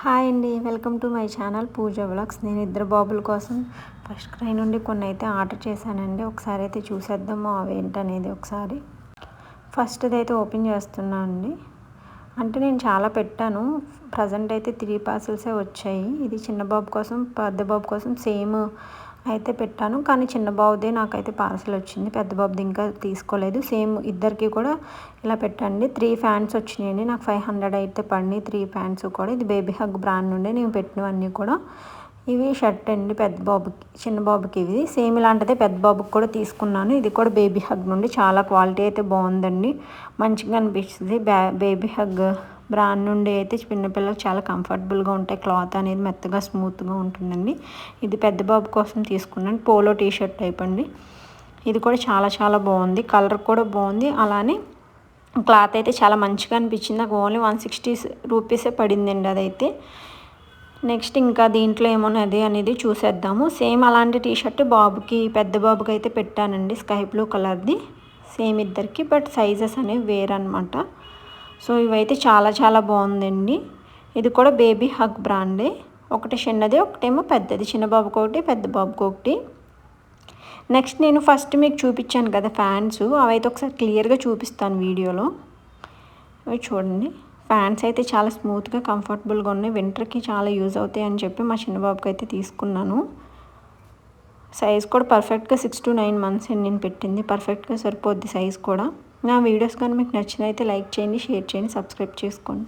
Hi అండి, welcome to my channel Pooja vlogs. నేను ఇద్దరు బాబుల కోసం ఫస్ట్ క్రై నుండి కొన్ని అయితే ఆర్డర్ చేశానండి. ఒకసారి అయితే చూసేద్దాము అవి ఏంటనేది. ఒకసారి ఫస్ట్ది అయితే ఓపెన్ చేస్తున్నాను అండి. అంటే నేను చాలా పెట్టాను, ప్రజెంట్ అయితే 3 పార్సల్సే వచ్చాయి. ఇది చిన్న బాబు కోసం, పెద్ద బాబు కోసం సేమ్ అయితే పెట్టాను, కానీ చిన్న బాబుదే నాకైతే పార్సల్ వచ్చింది, పెద్ద బాబుది ఇంకా తీసుకోలేదు. సేమ్ ఇద్దరికి కూడా ఇలా పెట్టండి. 3 ఫ్యాన్స్ వచ్చినాయండి, నాకు 500 అయితే పడినాయి 3 ఫ్యాన్స్ కూడా. ఇది బేబీ హగ్ బ్రాండ్ నుండి నేను పెట్టినవన్నీ కూడా. ఇవి షర్ట్ అండి పెద్ద బాబుకి, చిన్న బాబుకి ఇవి సేమ్ ఇలాంటిదే పెద్ద బాబుకి కూడా తీసుకున్నాను. ఇది కూడా బేబీ హగ్ నుండి, చాలా క్వాలిటీ అయితే బాగుందండి, మంచిగా అనిపిస్తుంది. బేబీ హగ్ బ్రాండ్ నుండి అయితే చిన్నపిల్లలకు చాలా కంఫర్టబుల్గా ఉంటాయి, క్లాత్ అనేది మెత్తగా స్మూత్గా ఉంటుందండి. ఇది పెద్ద బాబు కోసం తీసుకున్నాను, పోలో టీషర్ట్ టైప్ అండి. ఇది కూడా చాలా చాలా బాగుంది, కలర్ కూడా బాగుంది, అలానే క్లాత్ అయితే చాలా మంచిగా అనిపించింది. నాకు ఓన్లీ 160 రూపీసే పడిందండి అదైతే. నెక్స్ట్ ఇంకా దీంట్లో ఏమన్నది అనేది చూసేద్దాము. సేమ్ అలాంటి టీషర్ట్ బాబుకి, పెద్ద బాబుకి అయితే పెట్టానండి, స్కై బ్లూ కలర్ది సేమ్ ఇద్దరికి, బట్ సైజెస్ అనేవి వేరనమాట. సో ఇవైతే చాలా చాలా బాగుందండి. ఇది కూడా బేబీ హగ్ బ్రాండే, ఒకటి చిన్నది ఒకటేమో పెద్దది, చిన్న బాబుకి ఒకటి పెద్ద బాబుకి ఒకటి. నెక్స్ట్ నేను ఫస్ట్ మీకు చూపించాను కదా ఫ్యాన్స్, అవైతే ఒకసారి క్లియర్గా చూపిస్తాను వీడియోలో. అవి చూడండి, ఫ్యాన్స్ అయితే చాలా స్మూత్గా కంఫర్టబుల్గా ఉన్నాయి, వింటర్కి చాలా యూజ్ అవుతాయి అని చెప్పి మా చిన్న బాబుకి అయితే తీసుకున్నాను. సైజ్ కూడా పర్ఫెక్ట్గా 6 to 9 months అని నేను పెట్టింది, పర్ఫెక్ట్గా సరిపోద్ది సైజ్ కూడా. నా వీడియోస్ కానీ మీకు నచ్చినైతే లైక్ చేయండి, షేర్ చేయండి, సబ్స్క్రైబ్ చేసుకోండి.